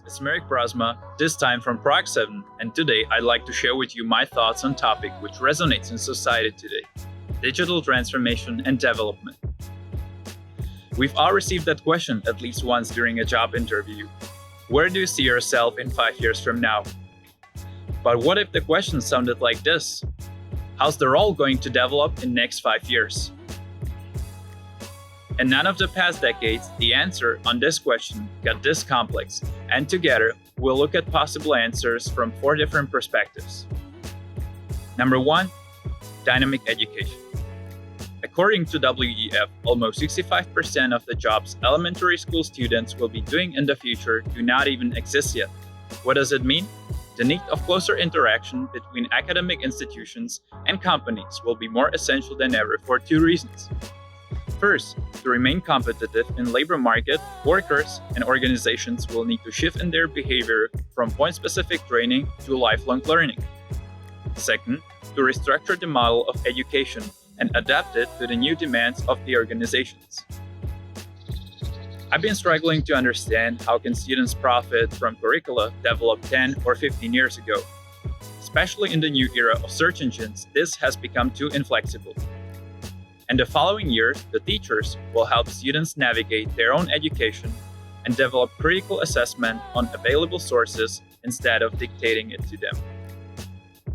it's Merrick Brasma, this time from Prague 7, and today I'd like to share with you my thoughts on a topic which resonates in society today: digital transformation and development. We've all received that question at least once during a job interview. Where do you see yourself in 5 years from now? But what if the question sounded like this? How's the role going to develop in next 5 years? In none of the past decades, the answer on this question got this complex, and together, we'll look at possible answers from 4 different perspectives. Number 1, dynamic education. According to WEF, almost 65% of the jobs elementary school students will be doing in the future do not even exist yet. What does it mean? The need of closer interaction between academic institutions and companies will be more essential than ever for 2 reasons. First, to remain competitive in labor market, workers and organizations will need to shift in their behavior from point-specific training to lifelong learning. Second, to restructure the model of education and adapt it to the new demands of the organizations. I've been struggling to understand how can students profit from curricula developed 10 or 15 years ago. Especially in the new era of search engines, this has become too inflexible. In the following years, the teachers will help students navigate their own education and develop critical assessment on available sources instead of dictating it to them.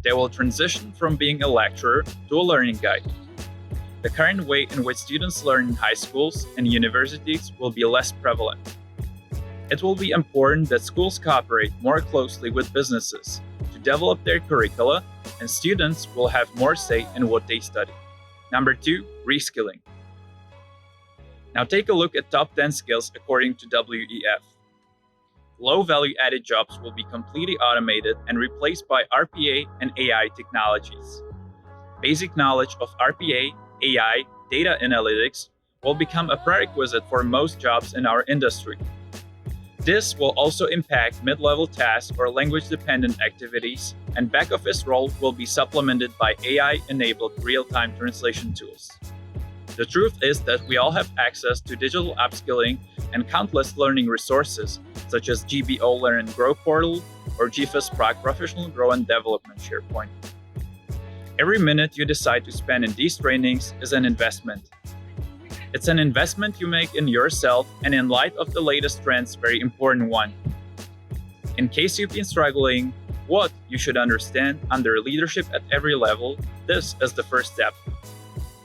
They will transition from being a lecturer to a learning guide. The current way in which students learn in high schools and universities will be less prevalent. It will be important that schools cooperate more closely with businesses to develop their curricula, and students will have more say in what they study. Number 2, reskilling. Now take a look at top 10 skills according to WEF. Low value-added jobs will be completely automated and replaced by RPA and AI technologies. Basic knowledge of RPA, AI, data analytics will become a prerequisite for most jobs in our industry. This will also impact mid-level tasks or language-dependent activities, and back-office roles will be supplemented by AI-enabled real-time translation tools. The truth is that we all have access to digital upskilling and countless learning resources, such as GBO Learn and Grow portal or GFAS Prague Professional Grow and Development SharePoint. Every minute you decide to spend in these trainings is an investment. It's an investment you make in yourself, and in light of the latest trends, very important one. In case you've been struggling, what you should understand under leadership at every level, this is the first step.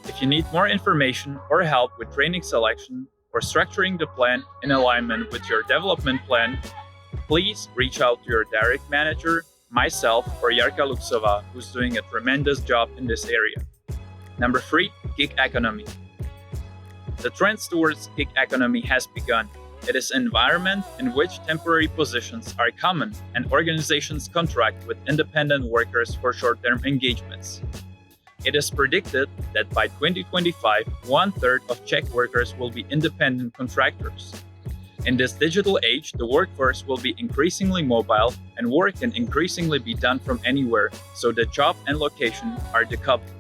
If you need more information or help with training selection or structuring the plan in alignment with your development plan, please reach out to your direct manager, myself, or Jarka Luxova, who's doing a tremendous job in this area. Number 3, gig economy. The trend towards gig economy has begun. It is an environment in which temporary positions are common and organizations contract with independent workers for short-term engagements. It is predicted that by 2025, 1/3 of Czech workers will be independent contractors. In this digital age, the workforce will be increasingly mobile and work can increasingly be done from anywhere, so the job and location are decoupled.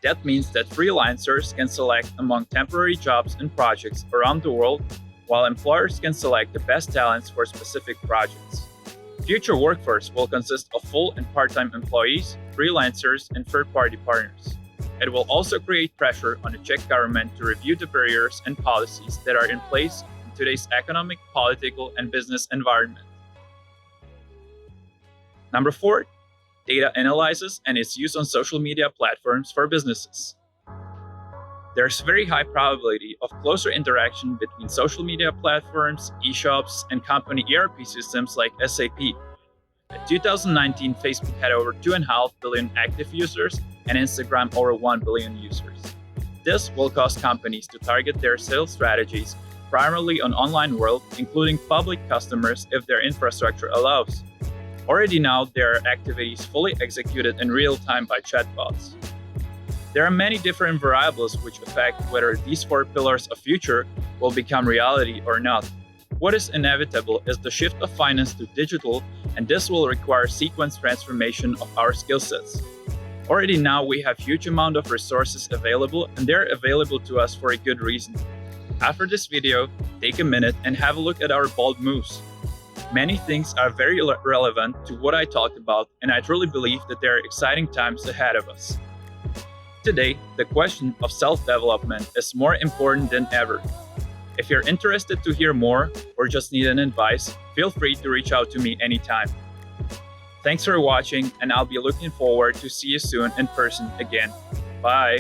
That means that freelancers can select among temporary jobs and projects around the world, while employers can select the best talents for specific projects. Future workforce will consist of full and part-time employees, freelancers, and third-party partners. It will also create pressure on the Czech government to review the barriers and policies that are in place in today's economic, political, and business environment. Number 4, data analysis and its use on social media platforms for businesses. There's very high probability of closer interaction between social media platforms, e-shops, and company ERP systems like SAP. In 2019, Facebook had over 2.5 billion active users and Instagram over 1 billion users. This will cause companies to target their sales strategies primarily on online world, including public customers if their infrastructure allows. Already now, there are activities fully executed in real time by chatbots. There are many different variables which affect whether these 4 pillars of future will become reality or not. What is inevitable is the shift of finance to digital, and this will require sequence transformation of our skill sets. Already now we have huge amount of resources available, and they're available to us for a good reason. After this video, take a minute and have a look at our bold moves. Many things are very relevant to what I talked about, and I truly believe that there are exciting times ahead of us. Today, the question of self-development is more important than ever. If you're interested to hear more or just need an advice, feel free to reach out to me anytime. Thanks for watching, and I'll be looking forward to see you soon in person again. Bye!